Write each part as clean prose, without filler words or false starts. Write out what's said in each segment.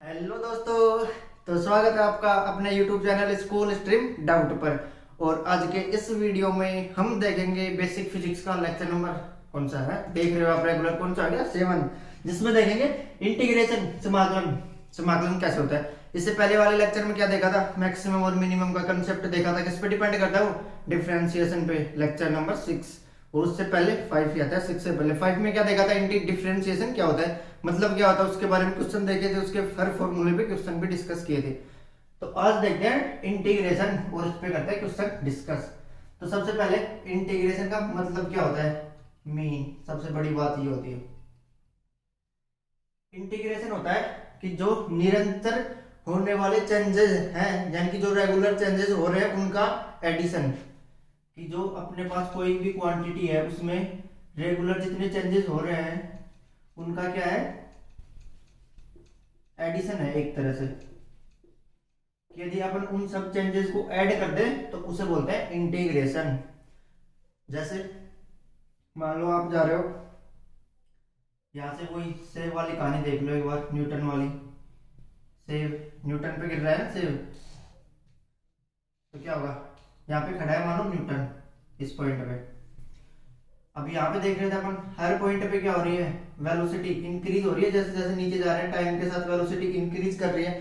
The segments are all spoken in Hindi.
हेलो दोस्तों। तो स्वागत है आपका अपने YouTube channel school stream doubt पर। और आज के इस वीडियो में हम देखेंगे बेसिक फिजिक्स का लेक्चर नंबर कौन सा है, देख रहे हो आप रेगुलर, कौन सा आ गया 7, जिसमें देखेंगे इंटीग्रेशन, समाकलन। समाकलन कैसे होता है। इससे पहले वाले लेक्चर में क्या देखा था, मैक्सिमम और मिनिमम का कंसेप्ट देखा था। किस पे डिपेंड करता है वो, डिफरेंशिएशन पे, लेक्चर नंबर 6। और उससे पहले 5 ही आता है, 6 से पहले। 5 में क्या देखा था, डिफरेंशिएशन क्या होता है, मतलब क्या होता है, उसके बारे में क्वेश्चन देखे थे, उसके हर फॉर्मूले पे क्वेश्चन भी डिस्कस किए थे। तो आज देखते हैं इंटीग्रेशन और इस पे करते हैं क्वेश्चन डिस्कस। तो सबसे पहले इंटीग्रेशन का मतलब क्या होता है, मीन सबसे बड़ी बात ये होती है। इंटीग्रेशन होता है कि जो निरंतर होने वाले चेंजेस हैं, यानी कि जो रेगुलर चेंजेस हो रहे हैं उनका एडिशन। कि जो अपने पास कोई भी क्वांटिटी है उसमें रेगुलर जितने चेंजेस हो रहे हैं उनका क्या है, एडिशन है एक तरह से। यदि अपन उन सब चेंजेस को ऐड कर दें तो उसे बोलते हैं इंटीग्रेशन। जैसे मान लो आप जा रहे हो, यहां से वही सेब वाली कहानी देख लो एक बार, न्यूटन वाली। सेब न्यूटन पे गिर रहा है ना सेब, तो क्या होगा, यहाँ पे खड़ा है मानो न्यूटन इस पॉइंट पे। अब यहाँ पे देख रहे थे अपन, हर पॉइंट पे क्या हो रही है, वेलोसिटी इंक्रीज हो रही है। जैसे जैसे नीचे जा रहे हैं टाइम के साथ वेलोसिटी इंक्रीज कर रही है।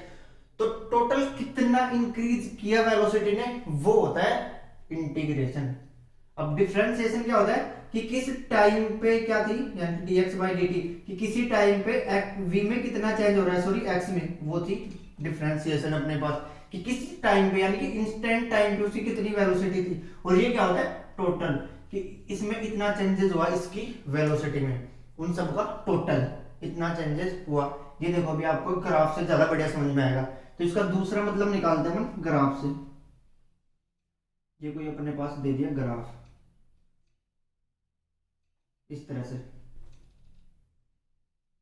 तो टोटल कितना इंक्रीज किया वेलोसिटी ने, वो होता है इंटीग्रेशन। अब डिफरेंशिएशन क्या होता है कि किस टाइम पे क्या थी, यानी dx बाई dt, कि किसी टाइम पे v में कितना चेंज हो रहा है, सॉरी x में, वो थी डिफरेंशिएशन अपने पास। कि किस टाइम पे, यानी कि इंस्टेंट टाइम पे उसकी कितनी वेलोसिटी थी। और ये क्या होता है, टोटल, कि इसमें इतना चेंजेस हुआ इसकी वेलोसिटी में, उन सब का टोटल इतना चेंजेस हुआ। ये देखो अभी आपको ग्राफ से ज्यादा बढ़िया समझ में आएगा। तो इसका दूसरा मतलब निकालते हैं हम ग्राफ से। ये कोई अपने पास दे दिया ग्राफ इस तरह से,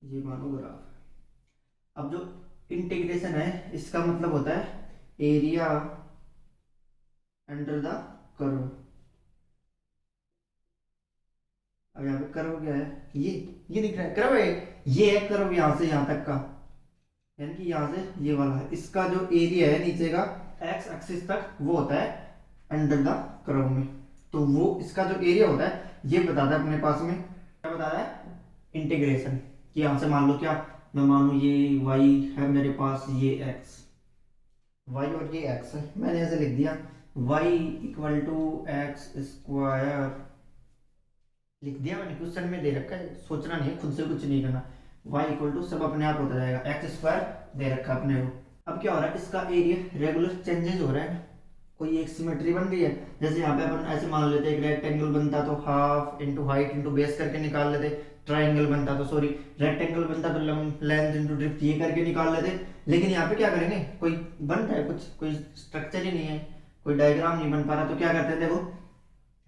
ये मानो ग्राफ। अब जो इंटीग्रेशन है इसका मतलब होता है एरिया अंडर द कर्व। अब यहाँ पे कर्व क्या है, ये दिख रहा है कर्व है, ये है कर्व यहाँ से यहाँ तक का, यानी कि यहाँ से ये वाला है। इसका जो एरिया है नीचे का एक्स एक्सिस तक, वो होता है अंडर द कर्व में। तो वो इसका जो एरिया होता है ये बताता है अपने पास में, क्या बताता है, इंटीग्रेशन। कि यहाँ से मान लो क्या, मैं मानू ये y है मेरे पास, ये x, y और ये x है, मैंने ऐसे लिख दिया y equal to x square, लिख दिया मैंने, क्वेश्चन में दे रखा है, सोचना नहीं है, खुद से कुछ नहीं करना। y इक्वल टू सब अपने आप होता जाएगा, एक्स स्क्वायर दे रखा अपने को। अब क्या हो रहा है, इसका एरिया रेगुलर चेंजेस हो रहा है, कोई एक सिमेट्री बन गई है। जैसे यहाँ पे अपन ऐसे मान लेते एक रेक्टेंगल बनता तो half into height into base करके निकाल लेते, ट्राइंगल बनता तो, सॉरी रेक्टेंगल बनता तो लेंथ इंटू ड्रिफ्ट ये करके निकाल लेते। लेकिन यहाँ पे क्या करेंगे, कोई बन रहा है कुछ, कोई स्ट्रक्चर ही नहीं है, कोई डायग्राम नहीं बन पा रहा, तो क्या करते हैं, देखो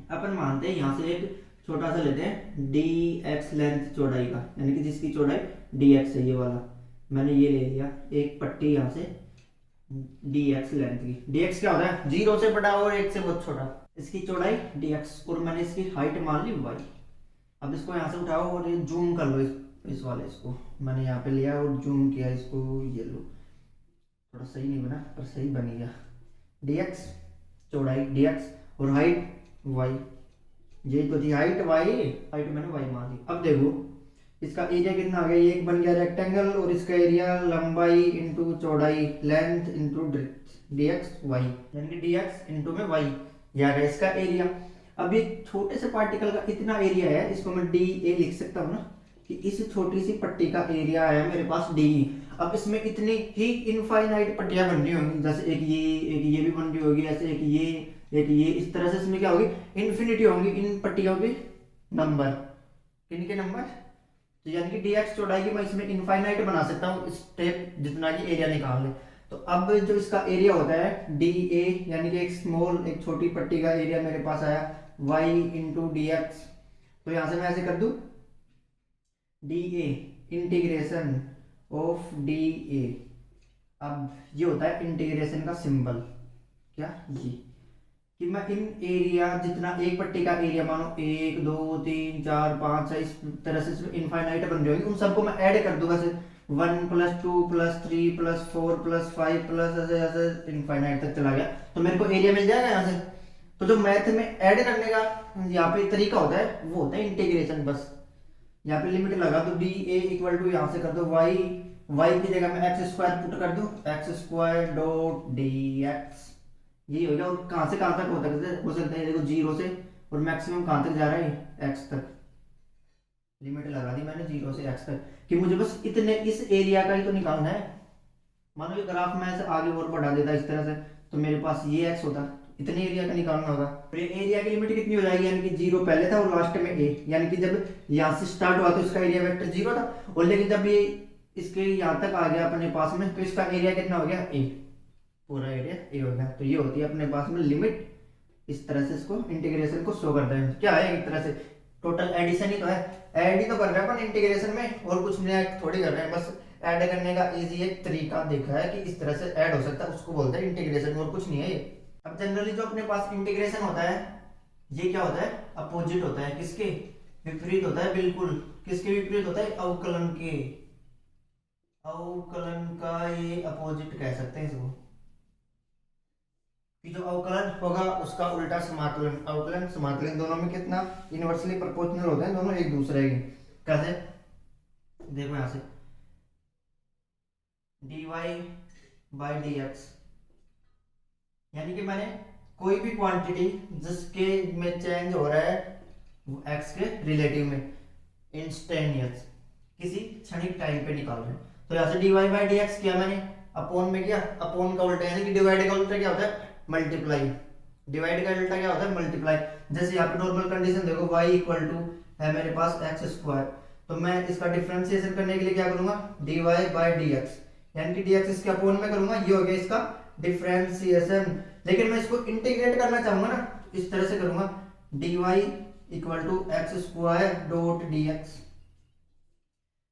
अपन मानते हैं यहाँ से एक छोटा सा लेते हैं डी एक्स लेंथ चौड़ाई का, यानी कि जिसकी चौड़ाई डी एक्स है, ये वाला मैंने ये ले लिया एक पट्टी यहाँ से dx लेंथ की। dx क्या होता है, 0 से बड़ा और 1 से बहुत छोटा, इसकी चौड़ाई dx, और मैंने इसकी हाइट मान ली y। अब इसको यहाँ से उठाओ और ये जूम कर लो, इस वाले इसको मैंने यहाँ पे लिया और जूम किया इसको, ये लो, थोड़ा सही नहीं बना पर सही बन गया। dx चौड़ाई dx और हाइट y, ये तो थी हाइट y, हाइट मैंने y मान ली। अब देखो इसका एरिया कितना आ गया, ये एक बन गया रेक्टेंगल, और इसका एरिया लंबाई इंटू चौड़ाई, लेंथ इंटू dx y, यानी कि dx इंटू में y, ये आ गया इसका एरिया। अब ये छोटे से पार्टिकल का इतना एरिया है, इसको मैं डी ए लिख सकता हूँ ना, कि इस छोटी सी पट्टी का एरिया है मेरे पास डी। अब इसमें इतनी ही इनफाइनाइट पट्टियां बन रही होंगी, जैसे एक ये भी बन रही होगी, ऐसे एक ये, इस तरह से इसमें क्या होगी, इन्फिनिटी होंगी इन पट्टियों के नंबर, इनके नंबर। तो यानी कि dx चौड़ाई की मैं इसमें इनफाइनाइट बना सकता हूँ, स्टेप जितना कि एरिया निकाल ले। तो अब जो इसका एरिया होता है डी ए, यानी कि एक स्मॉल, एक छोटी पट्टी का एरिया मेरे पास आया y इंटू डी एक्स। तो यहां से मैं ऐसे कर दूं, D a integration of D A. अब ये होता है इंटीग्रेशन का सिंबल, क्या ये, कि मैं इन एरिया जितना एक पट्टी का एरिया मानो 1 2 3 4 5 6 इस तरह से इसमें इनफाइनाइट बन रही होगी, उन सबको मैं ऐड कर दूंगा 1+2+3+4+5 ऐसे ऐसे इनफाइनाइट तक चला गया, तो मेरे को एरिया मिल जाएगा यहाँ से। तो जो मैथ में ऐड करने का यहाँ पे तरीका होता है वो होता है इंटीग्रेशन। बस यहाँ पे लिमिट लगा दो, डी ए इक्वल टू यहाँ से कर दो वाई, वाई की जगह में एक्स स्क्वायर पुट कर दो, x square dot d x, यही हो गया। और कहाँ से कहाँ तक हो सकता है देखो, जीरो से, और मैक्सिमम कहाँ तक जा रहा है एक्स तक। लिमिट लगा दी मैंने जीरो से एक्स तक कि मुझे बस इतने इस एरिया का ही तो निकालना है। मानो ये ग्राफ में ऐसे आगे और बढ़ा देता इस तरह से, तो मेरे पास ये एक्स होता, इतने एरिया का निकालना होगा। तो ये एरिया की लिमिट कितनी हो जाएगी, यानी कि जीरो पहले था और लास्ट में ए, यानी कि जब यहाँ से स्टार्ट हुआ तो इसका एरिया वेक्टर जीरो था, और लेकिन जब ये इसके यहाँ तक आ गया अपने पास में तो इसका एरिया कितना हो गया ए, पूरा एरिया ए हो गया। तो ये होती है अपने पास में लिमिट। इस तरह से इसको इंटीग्रेशन को शो करते हैं। क्या है, एक तरह से टोटल एडिशन ही तो है, ऐड ही तो कर रहे हैं अपन इंटीग्रेशन में, और कुछ नया थोड़ी कर रहे हैं। बस ऐड करने का इजी एक तरीका देखा है कि इस तरह से ऐड हो सकता है, उसको बोलते हैं इंटीग्रेशन, और कुछ नहीं है ये। अब जनरली जो अपने पास इंटीग्रेशन होता है ये क्या होता है, अपोजिट होता है। किसके विपरीत होता है, बिल्कुल किसके विपरीत होता है, अवकलन के। अवकलन का ये अपोजिट कह सकते हैं इसको, कि जो अवकलन होगा उसका उल्टा समाकलन। अवकलन समाकलन दोनों में कितना इनवर्सली प्रोपोर्शनल होते हैं, दोनों एक दूसरे के। कैसे, देखो यहां से dy बाई डी एक्स, यानी कि मैंने कोई भी क्वांटिटी जिसके में चेंज हो रहा है वो x के रिलेटिव में, इंस्टेंटिनियस किसी क्षणिक टाइम पे निकाल रहे हैं। तो यहाँ से dy बाई डी एक्स किया मैंने, अपॉन में किया, अपॉन का उल्टा यानी कि डिवाइड का उल्टा क्या होता है, मल्टीप्लाई। डिवाइड का उल्टा क्या होता है, मल्टीप्लाई। जैसे यहाँ पे नॉर्मल कंडीशन देखो, y इक्वल टू है मेरे पास एक्स स्क्वायर, तो मैं इसका डिफरेंशिएशन करने के लिए क्या करूंगा, dy बाई डी एक्स, यानी कि dx इसके अपॉन में करूंगा, ये हो गया इसका डिफरेंशिएशन। लेकिन मैं इसको इंटीग्रेट करना चाहूंगा ना, इस तरह से करूंगा, dy equal to x square dot d x,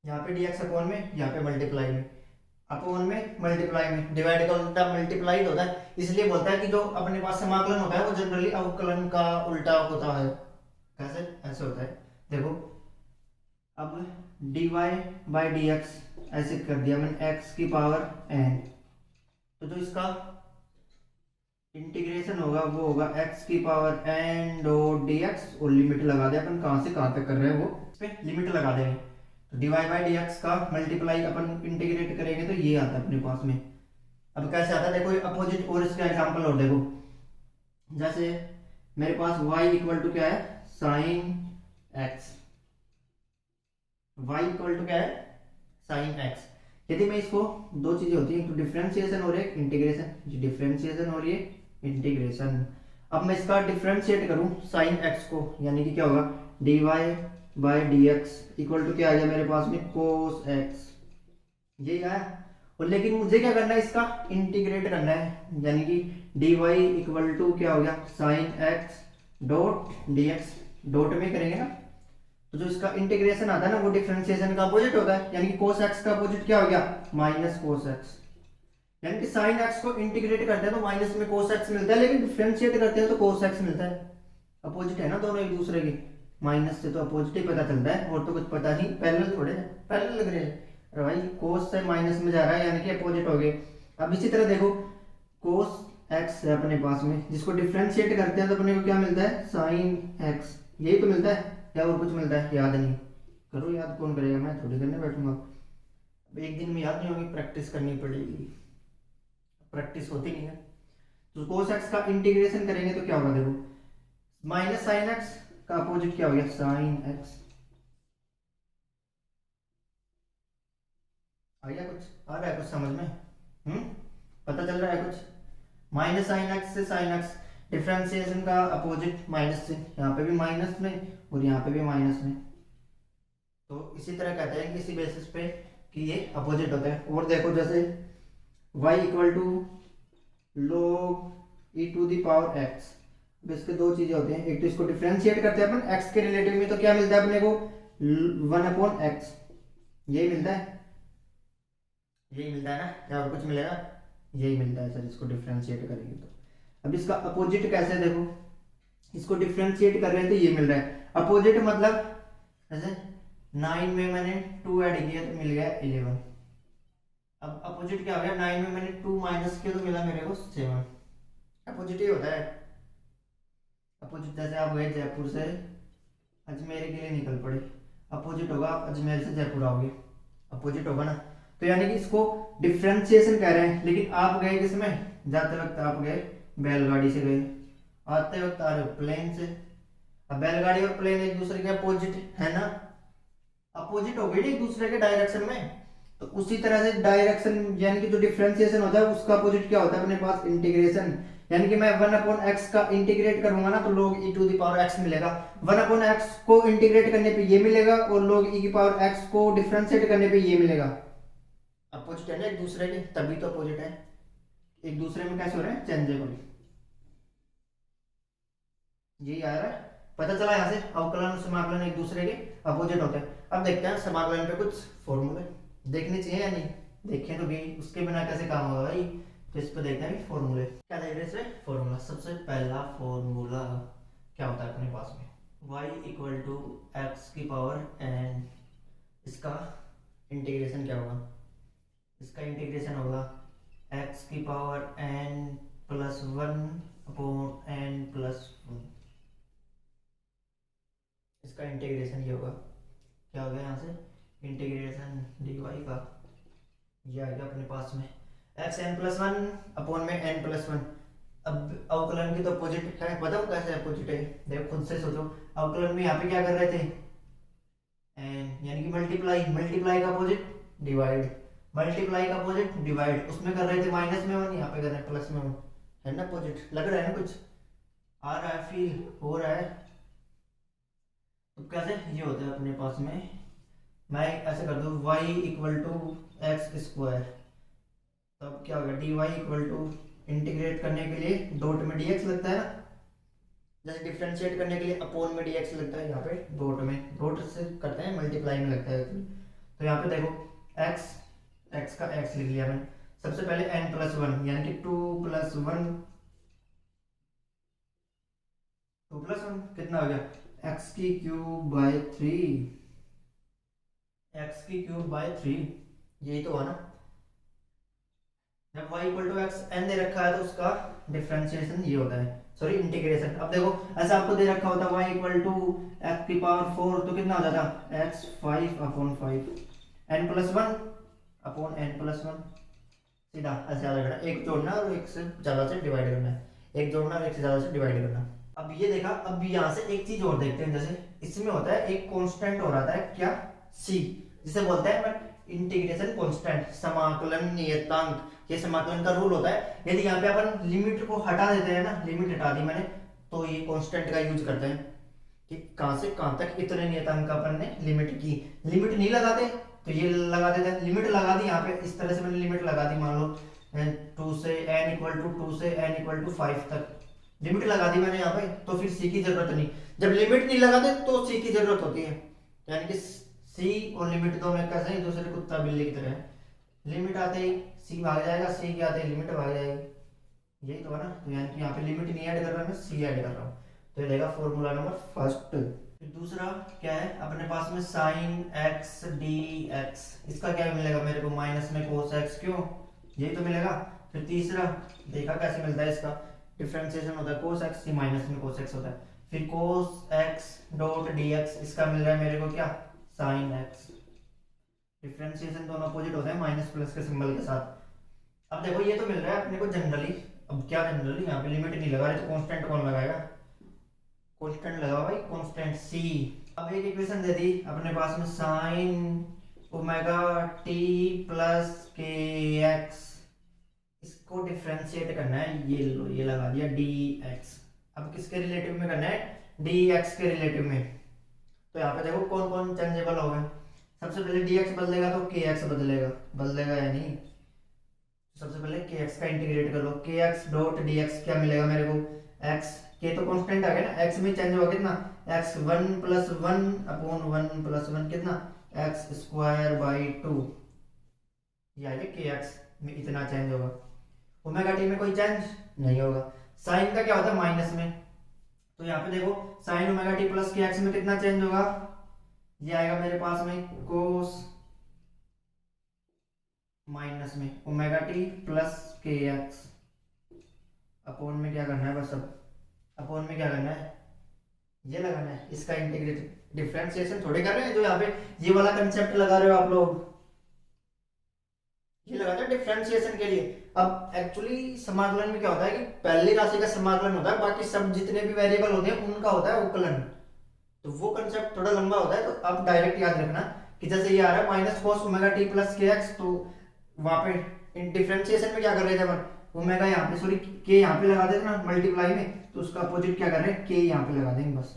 यहाँ पे dx अपॉन में, यहाँ पे मल्टीप्लाई में, अपॉन में मल्टीप्लाई में, डिवाइड का उल्टा मल्टीप्लाई होता है। इसलिए बोलता है कि जो अपने पास समाकलन होता है वो जनरली अवकलन का उल्टा होता है। कैसे, ऐसे होता है देखो। अब dy बाई डी एक्स ऐसे कर दिया मैंने, x की पावर n, तो जो इसका इंटीग्रेशन होगा वो होगा x की power n dot d x, और लिमिट लगा दे अपन, कहां से कहां तक कर रहे हैं वो इस पे लिमिट लगा देंगे। तो dy बाई डी एक्स का मल्टीप्लाई अपन इंटीग्रेट करेंगे तो ये आता है अपने पास में। अब कैसे आता है देखो, अपोजिट और इसका एग्जांपल और देखो, जैसे मेरे पास y इक्वल टू क्या है, sine x, y equal to क्या है, साइन एक्स। यदि मैं इसको, दो चीजें होती हैं, एक तो डिफरेंशिएशन और एक इंटीग्रेशन, डिफरेंशिएशन और ये इंटीग्रेशन। अब मैं इसका डिफरेंशिएट करूं साइन एक्स को, यानी कि क्या होगा, dy by d x equal to क्या आ गया मेरे पास में, कोस एक्स, ये आया। और लेकिन मुझे क्या करना है, इसका इंटीग्रेट करना है, यानी कि dy इक्वल टू क्या हो गया, sine x dot d x, dot में करेंगे ना, तो जो इसका इंटीग्रेशन आता है ना वो डिफरेंशिएशन का अपोजिट होता है, यानी कि cos x का अपोजिट क्या हो गया, माइनस cos x। यानी कि sin x को इंटीग्रेट करते हैं तो माइनस में cos x मिलता है, लेकिन डिफरेंशिएट करते हैं तो cos x मिलता है। अपोजिट है ना दोनों एक दूसरे के, माइनस से तो अपोजिट ही पता चलता है, और तो कुछ पता नहीं, पैरेलल थोड़े पैरेलल लग रहे हैं। अरे भाई cos से माइनस में जा रहा है, यानी कि अपोजिट हो गए। अब इसी तरह देखो, cos x है अपने पास में, जिसको डिफरेंशिएट करते हैं तो अपने को क्या मिलता है, sin x, यही तो मिलता है, या और कुछ मिलता है, याद नहीं करो, याद कौन करेगा, मैं थोड़ी करने बैठूंगा। अब एक दिन में याद नहीं होगी, प्रैक्टिस करनी पड़ेगी, प्रैक्टिस होती नहीं है। तो cos x का इंटीग्रेशन करेंगे तो क्या होगा देखो, माइनस साइन x का अपोजिट क्या हो गया, साइन x। आ गया कुछ, आ रहा है कुछ समझ में, पता चल रहा है कुछ। माइनस साइन x से साइन x, डिफरेंशिएशन का अपोजिट माइनस से, यहाँ पे भी माइनस में और यहाँ पे भी माइनस में। तो इसी तरह कहते हैं कि इसी बेसिस पे कि ये अपोजिट होता है। और देखो जैसे y equal to log e to the power x, अब इसके दो चीजें होती हैं, एक तो इसको डिफरेंशिएट करते हैं अपन x के रिलेटिव में, तो क्या मिलता है अपने को, 1/x, यही मिलता है, यही मिलता है ना, या और कुछ मिलेगा, यही मिलता है सर, इसको डिफरेंशिएट करेंगे तो। अब इसका अपोजिट कैसे देखो, इसको डिफरेंशिएट कर रहे हैं तो ये मिल रहा है अपोजिट, मतलब जैसे 9 में मैंने 2 ऐड किया तो मिल गया 11, अब अपोजिट क्या हो गया, 9 में मैंने 2 माइनस किया तो मिला मेरे को 7। अपोजिट ही होता है। अपोजिट जैसे आप गए जयपुर से अजमेर के लिए निकल पड़े, अपोजिट होगा आप अजमेर से जयपुर आओगे, अपोजिट होगा ना। तो यानी कि इसको डिफ्रेंशिएशन कह रहे हैं। लेकिन आप गए किसमें, जाते वक्त आप गए बैलगाड़ी से गए, आते वक्त आ रहे हो प्लेन से। अब बैलगाड़ी और प्लेन एक दूसरे के अपोजिट है ना, अपोजिट हो गए एक दूसरे के डायरेक्शन में। तो उसी तरह से डायरेक्शन यानी कि जो डिफरेंशिएशन होता है उसका अपोजिट क्या होता है अपने पास, इंटीग्रेशन। यानी कि मैं 1/x का इंटीग्रेट करूंगा ना तो log e to the power x मिलेगा। 1/x को इंटीग्रेट करने पे ये मिलेगा और log e की पावर x को डिफरेंशिएट करने पे ये मिलेगा। अपोजिट है ना एक दूसरे के, तभी तो अपोजिट है। एक दूसरे में कैसे हो रहे हैं, चेंजेबल। यही आ रहा है, पता चला यहाँ से अवकलन और समाकलन एक दूसरे के अपोजिट होते हैं। अब देखते हैं समाकलन पे कुछ फॉर्मूले देखने चाहिए या नहीं, देखें तो भी उसके बिना कैसे काम होगा भाई। तो इस पर देखते हैं फॉर्मूले क्या देख रहे हैं इसमें। फॉर्मूला सबसे पहला फॉर्मूला क्या होता है अपने पास में, y इक्वल टू एक्स की पावर n, इसका इंटीग्रेशन क्या होगा, इसका इंटीग्रेशन होगा x की power n plus 1 upon n plus 1। इसका इंटीग्रेशन ये होगा, क्या होगा यहाँ से इंटीग्रेशन dy का, ये आएगा अपने पास में एक्स एन प्लस 1 अपॉन में n प्लस 1। अब अवकलन की तो अपोजिट है, बताओ कैसे अपोजिट है, देखो खुद से सोचो। अवकलन में यहाँ पे क्या कर रहे थे, n यानी कि मल्टीप्लाई, मल्टीप्लाई का अपोजिट डिवाइड, मल्टीप्लाई का अपोजिट डिवाइड। उसमें कर रहे थे माइनस में 1, यहाँ पे कर रहे हैं प्लस में 1, है ना अपोजिट। लग रहा है ना, कुछ आ रहा है, फील हो रहा है। तो कैसे ये होता है अपने पास में, मैं ऐसे कर दूं y equal to x square, तब क्या होगा dy इक्वल टू, इंटीग्रेट करने के लिए डॉट में dx लगता है ना, जैसे डिफरेंशिएट करने के लिए अपॉन में dx लगता है, यहाँ पे डॉट में, डॉट से करते हैं मल्टीप्लाई में लगता है। तो यहाँ पे देखो x का x लिख लिया मैंने। सबसे पहले n प्लस 1 यानी कि 2 प्लस 1, 2 प्लस 1 कितना हो गया x की क्यूब बाय 3, x की क्यूब बाय 3, यही तो हुआ ना। जब y equal to x n दे रखा है तो उसका डिफरेंशिएशन ये होता है, सॉरी इंटीग्रेशन। अब देखो ऐसा आपको दे रखा होता y इक्वल टू x की पावर 4 तो कितना हो जाता x 5 upon 5 n plus 1 upon n plus 1, सीधा ऐसे आ जाएगा। एक जोड़ना और एक से ज्यादा से डिवाइड करना है, एक जोड़ना और एक से ज्यादा से डिवाइड करना। अब ये देखा, अब यहाँ से एक चीज और देखते हैं, जैसे इसमें होता है एक कांस्टेंट हो रहा था क्या c, जिसे बोलते हैं इंटीग्रेशन कांस्टेंट, समाकलन नियतांक। ये समाकलन का रूल होता है, यदि यहाँ पे अपन लिमिट को हटा देते हैं ना, लिमिट हटा दी मैंने, तो ये कांस्टेंट का यूज करते हैं कि कहां से कहां तक इतने नियतांक का अपन ने लिमिट की। लिमिट नहीं लगाते तो ये लगा देते हैं, लिमिट लगा दी यहाँ पे, इस तरह से मैंने लिमिट लगा दी, मान लो 2 से n इक्वल टू 2 से n इक्वल टू 5 तक लिमिट लगा दी मैंने यहाँ पे, तो फिर c की जरूरत नहीं। जब लिमिट नहीं लगाते तो c की जरूरत होती है, यानी कि c और लिमिट दोनों कैसे एक दूसरे कुत्ता बिल्ली की तरह है। लिमिट आते ही c भाग जाएगा, c के आते ही लिमिट भाग जाएगी, यही तो है ना। तो यानी कि यहाँ पे लिमिट नहीं ऐड कर रहा, मैं c ऐड कर रहा हूँ, तो ये रहेगा फॉर्मूला नंबर फर्स्ट। फिर दूसरा क्या है अपने पास में, साइन एक्स डी एक्स, इसका क्या मिलेगा मेरे को, माइनस में कोस एक्स, क्यों, यही तो मिलेगा। फिर तीसरा देखा कैसे मिलता है, इसका डिफरेंशिएशन होता है कोस एक्स, माइनस में कोस एक्स होता है। फिर cos x dot d x, इसका मिल रहा है मेरे को क्या, साइन एक्स। डिफरेंशिएशन दोनों अपोजिट होते हैं माइनस प्लस के सिंबल के साथ। अब देखो ये तो मिल रहा है अपने को जनरली, अब क्या जनरली, यहाँ पे लिमिट नहीं लगा रहे तो कांस्टेंट कौन लगाएगा, कांस्टेंट लगा भाई, कांस्टेंट c। अब एक इक्वेशन दे दी अपने पास में, साइन ओमेगा t प्लस के एक्स, इसको डिफरेंशिएट करना है, ये लो ये लगा दिया dx। अब किसके रिलेटिव में करना है, dx के रिलेटिव में। तो यहाँ पे देखो कौन कौन चेंजेबल हो गए, सबसे पहले dx बदलेगा तो kx बदलेगा, बदलेगा या नहीं, सबसे पहले kx का इंटीग्रेट कर लो, kx डॉट dx क्या मिलेगा मेरे को, x, k तो कांस्टेंट आ गया ना, x में चेंज होगा कितना, x 1 प्लस 1 अपॉन 1 प्लस 1 कितना, x स्क्वायर बाई 2, ये आएगा kx में इतना चेंज होगा। ओमेगा टी में कोई चेंज नहीं होगा। साइन का क्या होता है माइनस में, तो यहाँ पे देखो साइन ओमेगा टी प्लस के एक्स में कितना चेंज होगा, ये आएगा मेरे पास में कोस माइनस में ओमेगा टी प्लस के एक्स अपॉन में क्या करना है, बस अब अपॉन में क्या करना है, ये लगाना है, इसका इंटीग्रेट डिफरेंशिएशन थोड़े कर रहे हैं जो यहाँ पे ये वाला कंसेप्ट लगा रहे हो आप लोग, ये लगाते हैं डिफरेंशिएशन के लिए। अब एक्चुअली समाकलन में क्या होता है कि पहली राशि का समाकलन होता है, बाकी सब जितने भी वेरिएबल होते हैं उनका होता है उकलन, तो वो कंसेप्ट थोड़ा लंबा होता है। तो आप डायरेक्ट याद रखना कि जैसे ये आ रहा है minus cos omega T plus के एक्स, तो वहां पे डिफरेंशिएशन में क्या कर रहे थे अपन, ओमेगा यहाँ पे सॉरी के यहाँ पे लगा देते ना मल्टीप्लाई में, तो उसका अपोजिट क्या कर रहे हैं, के यहाँ पे लगा देंगे बस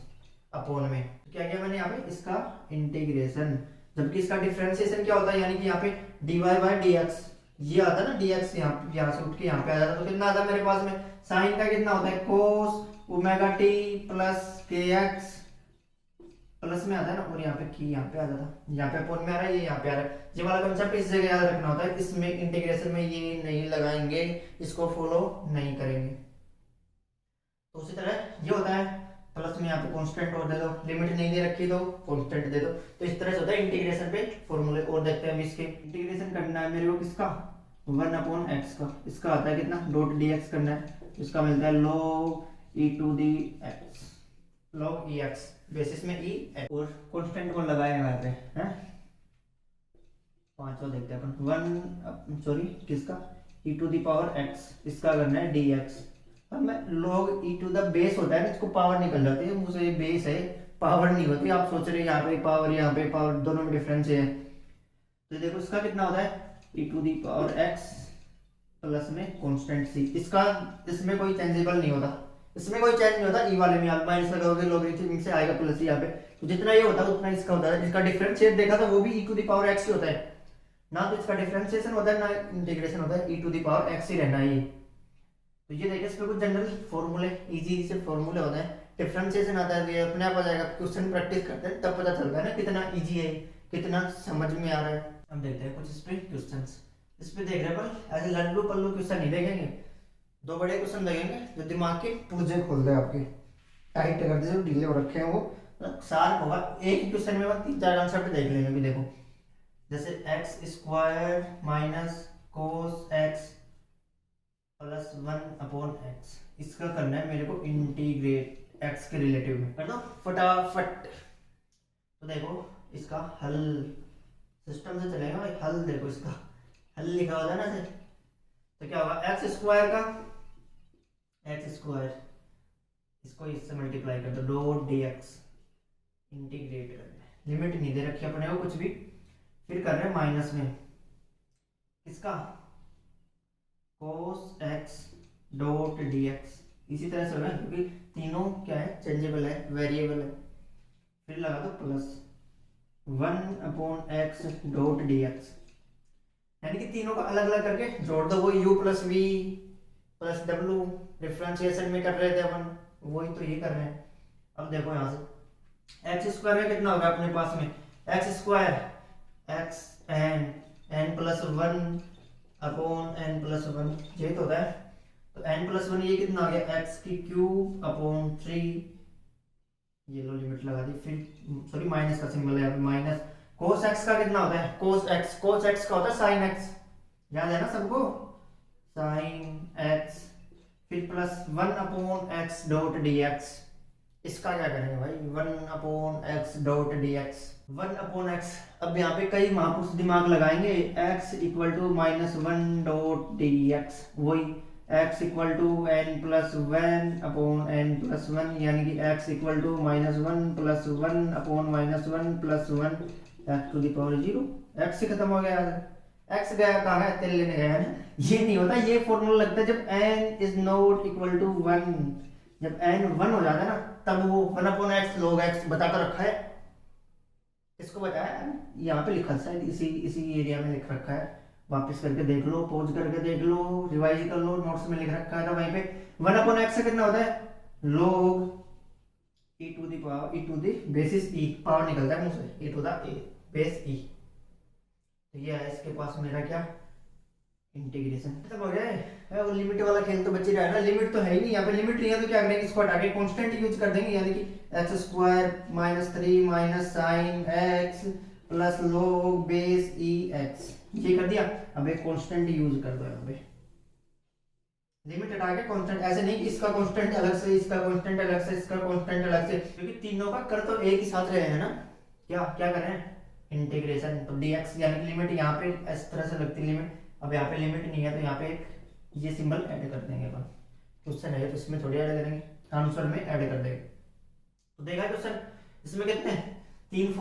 अपॉन में। तो क्या किया मैंने यहाँ पे इसका इंटीग्रेशन, जबकि इसका डिफरेंशिएशन क्या होता है, यानी कि यहाँ पे dy बाय dx ये आता है ना, dx यहाँ से उठ के यहाँ पे आ जाता है, तो कितना आता है मेरे पास में, साइन का कितना होता है cos ओमेगा टी प्लस के एक्स प्लस में आता है ना, और यहाँ पे की यहाँ पे आ जाता है, यहाँ पे अपॉन में आ रहा है, ये यहाँ पे आ रहा है। ये वाला कंसेप्ट इस जगह याद रखना होता है, इसमें इंटीग्रेशन में ये नहीं लगाएंगे, इसको फॉलो नहीं करेंगे। तो उसी तरह ये होता है, प्लस में यहाँ पे कांस्टेंट और दे दो, लिमिट नहीं दे रखी तो कांस्टेंट दे दो। तो इस तरह से होता है इंटीग्रेशन पे फॉर्मूले। और देखते हैं इसके इंटीग्रेशन करना है मेरे को किसका, 1/x का, इसका आता है कितना डॉट dx करना है, इसका मिलता है log e to the x, log ex basis में e और कांस्टेंट को लगाएंगे यहाँ पे हैं, पांचवा देखते हैं अपन, 1 सॉरी किसका e to the power x, इसका करना है dx। अब मैं log e to the base होता है ना, इसको पावर निकल जाती है मुझसे, ये बेस है पावर नहीं होती। आप सोच रहे हैं यहाँ पे पावर यहाँ पे पावर, दोनों में डिफरेंस है। तो देखो इसका कितना होता है e to the power x plus में कांस्टेंट c, इसका इसमें कोई चेंजेबल नहीं होता, इसमें कोई चेंज नहीं होता। ई वाले में आप माइनस लगाओगे लॉगरिथम से आएगा प्लस यहाँ पे, तो जितना ये होता है उतना इसका होता है। इसका डिफरेंशिएट देखा तो वो भी e to the power x ही होता है ना, तो इसका डिफरेंशिएशन होता है ना इंटीग्रेशन होता है, e to the power x ही रहना है। तो ये देखिए इसमें कुछ जनरल फॉर्मूले, इजी से फॉर्मूले होते हैं, डिफरेंशिएशन आता है, ये अपने आप आ जाएगा। क्वेश्चन प्रैक्टिस करते हैं तब पता चलता है ना कितना इजी है, कितना समझ में आ रहा है। हम देखते हैं कुछ इस पे क्वेश्चंस, इस पे देख रहे हैं पर ऐसे लल्लू पल्लू क्वेश्चन नहीं देखेंगे, दो बड़े क्वेश्चन देखेंगे जो दिमाग के पुर्जे खोल दे आपके, टाइट कर दे, जो ढीले हो रखे हैं वो शार्प होगा। एक ही क्वेश्चन में 3-4 आंसर पे देख लेंगे। भी देखो जैसे x square minus cos x plus 1/x, इसका करना है मेरे को इंटीग्रेट x के रिलेटिव में, कर दो फटाफट। तो देखो इसका हल सिस्टम से चलेगा भाई, हल देखो इसका हल लिखा होता है ना सर, तो क्या होगा एक्स स्क्वायर का एक्स स्क्वायर, इसको इससे मल्टीप्लाई कर दो डॉट dx, इंटीग्रेट करना है, लिमिट नहीं दे रखी अपने को कुछ भी, फिर कर रहे हैं माइनस में इसका cos x डॉट dx, इसी तरह से होगा क्योंकि तीनों क्या है चेंजेबल है, वेरिएबल है। फिर लगा दो प्लस 1/x डॉट dx, यानी कि तीनों का अलग अलग करके जोड़ दो, वो u प्लस वी प्लस डब्ल्यू डिफरेंशिएशन में कर रहे थे अपन, वही तो ये कर रहे हैं। अब देखो यहाँ से एक्स स्क्वायर में कितना होगा अपने पास में, x square x n plus 1/n+1, ये तो होता है। तो n+1 ये कितना आ गया x की क्यूब अपॉन 3, ये लो लिमिट लगा दी, फिर सॉरी माइनस का सिंबल है माइनस। cos x का कितना होता है, cos x का होता है sin x, याद है ना सबको, sin x, फिर प्लस 1/x डॉट dx, इसका क्या करेंगे भाई 1/x डॉट dx, 1/x। अब यहाँ पे कई महापुरुष दिमाग लगाएंगे, x equal to -1 dot dx, वही x इक्वल टू n+1/n+1, यानी कि x equal to -1 plus 1 upon -1 plus 1 x to the power 0। x से खत्म हो गया, x गया कहाँ है, तेल लेने गया है ना। ये नहीं होता, ये फॉर्मूला लगता है जब n is not equal to 1, जब n 1 हो जाता है ना तब वो 1/x log x बताकर रखा है, इसको बताया यहाँ पे लिखा शायद इसी एरिया में लिख रखा है, वापस करके देख लो, पॉज करके देख लो, रिवाइज कर लो, नोट्स में लिख रखा है वहीं पे। 1/x से कितना होता है log e to the power e to the basis e, power निकलता है मुंह से, e to the base e। तो ये है इसके पास मेरा क्या इंटीग्रेशन खत्म हो गया है। वो लिमिट वाला खेल तो बच्चे रहा ना, लिमिट तो है ही नहीं यहाँ पे, लिमिट नहीं है तो क्या करेंगे, इसको हटा के कांस्टेंट यूज कर देंगे, यानी कि x² -3 sin x plus log base e x, ये कर दिया। अब एक कांस्टेंट यूज कर दो यहाँ पे, लिमिट हटा के कांस्टेंट, ऐसे नहीं इसका कांस्टेंट अलग से, इसका कांस्टेंट अलग से, इसका कांस्टेंट अलग से, क्योंकि तीनों का कर तो एक ही साथ रहे हैं ना। क्या क्या कर रहे हैं, इंटीग्रेशन। तो dx यानी कि लिमिट यहाँ पे इस तरह से लगती है लिमिट। अब यहाँ पे लिमिट नहीं है तो यहाँ पे एक ये सिंबल ऐड कर देंगे अपन, क्वेश्चन है तो इसमें थोड़ी ऐड करेंगे, आंसर में ऐड कर देंगे। तो देखा क्वेश्चन, इसमें कितने तीन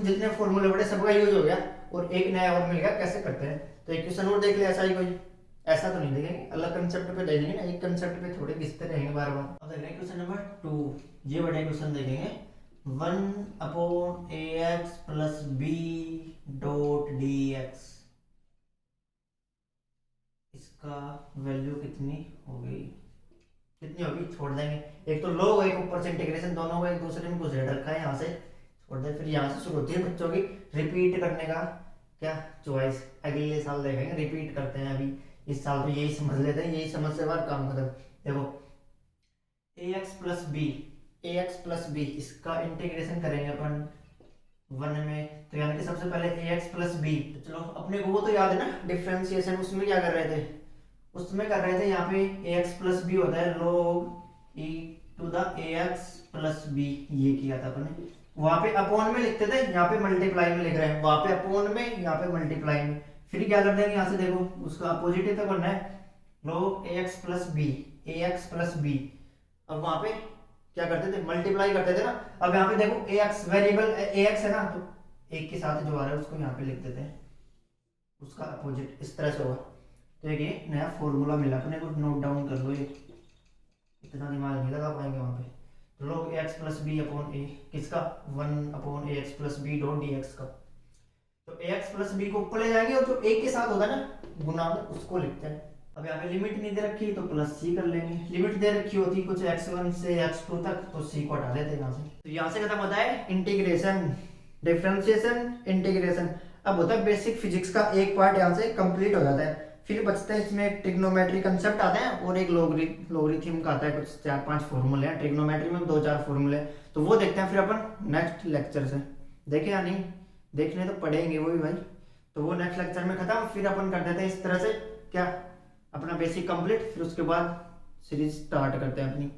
जितने फॉर्मूले बड़े सबका यूज हो गया और एक नया और मिल गया, कैसे करते हैं। तो एक क्वेश्चन और देख ले, ऐसा ही कोई, ऐसा तो नहीं देखेंगे, अलग कंसेप्ट पे देखेंगे ना, एक कंसेप्ट पे थोड़े घिसते रहेंगे बार बार। अब देख रहे हैं क्वेश्चन नंबर 2, ये बड़े क्वेश्चन देखेंगे। 1/ax plus B dot dx, इसका वैल्यू कितनी होगी, कितनी होगी छोड़ देंगे। एक तो लो, एक ऊपर से इंटीग्रेशन, दोनों को एक दूसरे में घुसेड़ रखा है, यहाँ से छोड़ दे। फिर यहाँ से शुरू होती है बच्चों की रिपीट करने का क्या चॉइस, अगले साल देखेंगे, रिपीट करते हैं। अभी इस साल तो यही समझ लेते हैं, यही समझ से बार काम खत्म। देखो ax प्लस बी इसका इंटीग्रेशन करेंगे अपन 1 में, तो यानी कि सबसे पहले ax प्लस बी। तो चलो अपने को वो तो याद है ना डिफरेंशिएशन, उसमें क्या कर रहे थे, उसमें कर रहे थे यहाँ पे ax प्लस बी होता है log e to the ax plus B, ये किया था अपन। वहां पे अपॉन में लिखते थे, यहाँ पे मल्टीप्लाई में लिख रहे हैं, वहां पे अपॉन में, यहाँ पे मल्टीप्लाई में। फिर क्या कर देंगे यहाँ से, देखो उसका अपोजिट ही तो करना है, log ax प्लस बी। अब वहां पे क्या करते थे, मल्टीप्लाई करते थे ना। अब यहाँ पे देखो ax वेरिएबल ax है ना, तो एक के साथ जो आ रहा है उसको यहाँ पे लिख देते हैं, उसका अपोजिट इस तरह से होगा। तो एक ये नया फॉर्मूला मिला अपने को, नोट डाउन कर लो, ये इतना दिमाग नहीं लगा पाएंगे वहां पे। तो log ax plus B upon A, किसका 1/ax plus B dot dx का। तो ax प्लस बी को ऊपर ले जाएंगे और जो एक के साथ होगा ना गुना में, उसको लिखते हैं। अब यहाँ पे लिमिट नहीं दे रखी तो प्लस सी कर लेंगे, लिमिट दे रखी होती कुछ x1 से x2 तक तो सी को हटा लेते हैं यहाँ से। तो यहाँ से खत्म होता है इंटीग्रेशन, डिफरेंशिएशन, इंटीग्रेशन। अब होता है बेसिक फिजिक्स का एक पार्ट यहाँ से कंप्लीट हो जाता है। फिर बचते हैं इसमें ट्रिग्नोमेट्री कंसेप्ट आते हैं और एक लोगरिथम का आता है, कुछ 4-5 फॉर्मूले हैं ट्रिग्नोमेट्री में, 2-4 फॉर्मूले, तो वो देखते हैं फिर अपन नेक्स्ट लेक्चर से। देखे या नहीं, देखने तो पड़ेंगे वो भी भाई। तो वो नेक्स्ट लेक्चर में खत्म, फिर अपन कर देते हैं इस तरह से क्या अपना बेसिक कंप्लीट, फिर उसके बाद सीरीज स्टार्ट करते हैं अपनी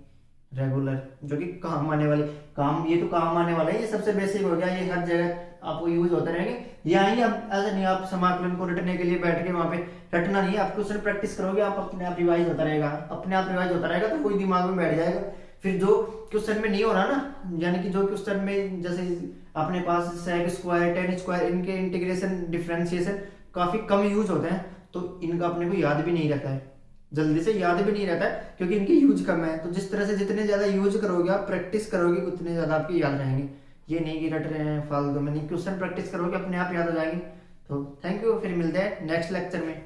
रेगुलर, जो कि काम आने वाली, काम ये तो काम आने वाला है, ये सबसे बेसिक हो गया, ये हर जगह आपको यूज होते रहेंगे। यहाँ ही अब ऐसा नहीं आप समाकलन को रटने के लिए बैठ के वहां पे रटना नहीं है, आप क्वेश्चन प्रैक्टिस करोगे, आप अपने आप रिवाइज होता रहेगा, अपने आप रिवाइज होता रहेगा, तो कोई दिमाग में बैठ जाएगा। फिर जो क्वेश्चन में नहीं हो रहा ना, यानी कि जो क्वेश्चन में जैसे अपने पास सेक स्क्वायर, टेन स्क्वायर, इनके इंटीग्रेशन डिफरेंशिएशन काफी कम यूज होते हैं, तो इनका अपने को याद भी नहीं रहता है, जल्दी से याद भी नहीं रहता है, क्योंकि इनके यूज कम है। तो जिस तरह से जितने ज्यादा यूज करोगे आप, प्रैक्टिस करोगे, उतने ज्यादा आपके याद रहेंगे। ये नहीं कि रट रहे हैं फालतू में, नहीं, क्वेश्चन प्रैक्टिस करोगे अपने आप याद हो जाएंगे। तो थैंक यू, फिर मिलते हैं नेक्स्ट लेक्चर में।